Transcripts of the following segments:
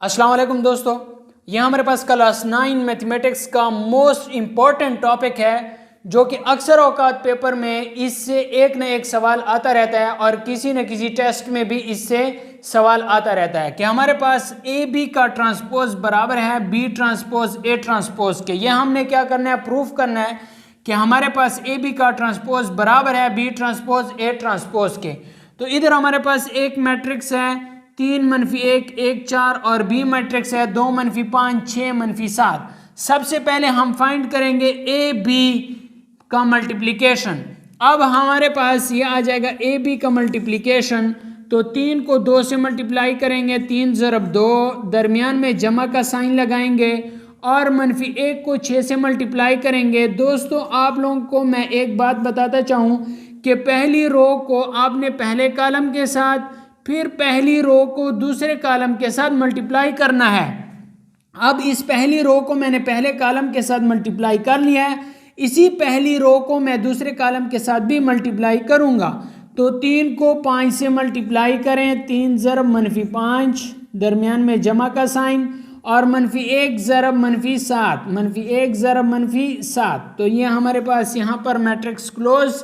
अस्सलाम वालेकुम दोस्तों, यह हमारे पास क्लास 9 मैथमेटिक्स का मोस्ट इम्पॉर्टेंट टॉपिक है जो कि अक्सर औकात पेपर में इससे एक न एक सवाल आता रहता है और किसी न किसी टेस्ट में भी इससे सवाल आता रहता है कि हमारे पास ए बी का ट्रांसपोज बराबर है बी ट्रांसपोज ए ट्रांसपोज के। यह हमने क्या करना है, प्रूफ करना है कि हमारे पास ए बी का ट्रांसपोज बराबर है बी ट्रांसपोज ए ट्रांसपोज के। तो इधर हमारे पास एक मैट्रिक्स है 3 -1 1 4 और बी मैट्रिक्स है 2 -5 6 -7। सबसे पहले हम फाइंड करेंगे ए बी का मल्टीप्लिकेशन। अब हमारे पास ये आ जाएगा ए बी का मल्टीप्लिकेशन, तो 3 को 2 से मल्टीप्लाई करेंगे, 3 × 2, दरमियान में जमा का साइन लगाएंगे और -1 को 6 से मल्टीप्लाई करेंगे। दोस्तों आप लोगों को मैं एक बात बताता चाहूँ कि पहली रो को आपने पहले कॉलम के साथ, फिर पहली रो को दूसरे कॉलम के साथ मल्टीप्लाई करना है। अब इस पहली रो को मैंने पहले कॉलम के साथ मल्टीप्लाई कर लिया है, इसी पहली रो को मैं दूसरे कॉलम के साथ भी मल्टीप्लाई करूंगा। तो 3 को 5 से मल्टीप्लाई करें, 3 × -5, दरमियान में जमा का साइन और -1 × -7, -7। तो ये हमारे पास यहाँ पर मैट्रिक्स क्लोज।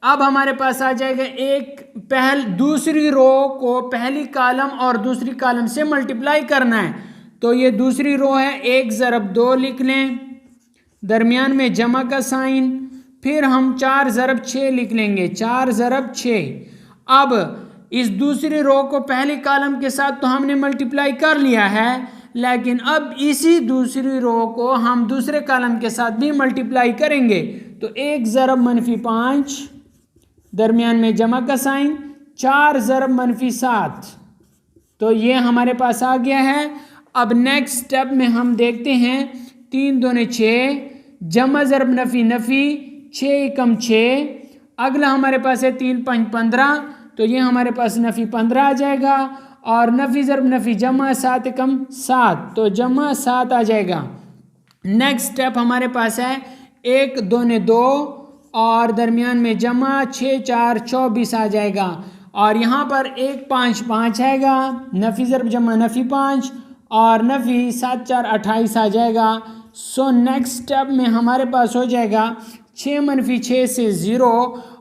अब हमारे पास आ जाएगा दूसरी रो को पहली कॉलम और दूसरी कॉलम से मल्टीप्लाई करना है। तो ये दूसरी रो है, 1 × 2 लिख लें, दरमियान में जमा का साइन, फिर हम 4 × 6 लिख लेंगे, 4 × 6। अब इस दूसरी रो को पहली कॉलम के साथ तो हमने मल्टीप्लाई कर लिया है, लेकिन अब इसी दूसरी रो को हम दूसरे कॉलम के साथ भी मल्टीप्लाई करेंगे। तो 1 × -5, दरमियान में जमा का साइन, 4 × -7। तो ये हमारे पास आ गया है। अब नेक्स्ट स्टेप में हम देखते हैं, 3 दूनी 6, जमा ज़रब नफ़ी नफ़ी, 6 × 6। अगला हमारे पास है 3 × 5 15, तो ये हमारे पास नफ़ी 15 आ जाएगा और नफ़ी ज़रब नफ़ी जमा 7 × 7, तो जमा 7 आ जाएगा। नेक्स्ट स्टेप हमारे पास है 1 दूनी 2 और दरमियान में जमा, 6 4 24 आ जाएगा और यहाँ पर 1 5 5 आएगा, नफ़ी ज़रब जमा नफ़ी 5 और नफ़ी 7 4 28 आ जाएगा। सो नेक्स्ट स्टेप में हमारे पास हो जाएगा 6 -6 से 0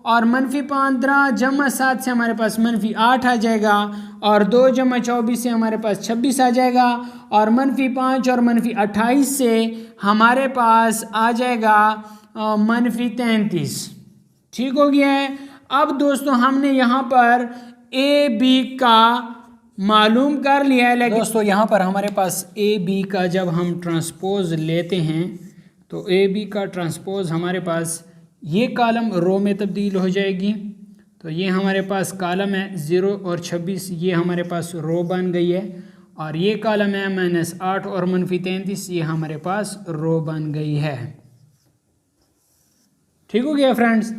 और -15 जमा 7 से हमारे पास -8 आ जाएगा और 2 × 24 से हमारे पास 26 आ जाएगा और -5 और -28 से हमारे पास आ जाएगा -33। ठीक हो गया है। अब दोस्तों हमने यहाँ पर ए बी का मालूम कर लिया है, लेकिन दोस्तों यहाँ पर हमारे पास ए बी का जब हम ट्रांसपोज लेते हैं तो ए बी का ट्रांसपोज हमारे पास ये कॉलम रो में तब्दील हो जाएगी। तो ये हमारे पास कॉलम है 0 और 26, ये हमारे पास रो बन गई है और ये कॉलम है -8 और -33, ये हमारे पास रो बन गई है। ठीक हो गया फ्रेंड्स।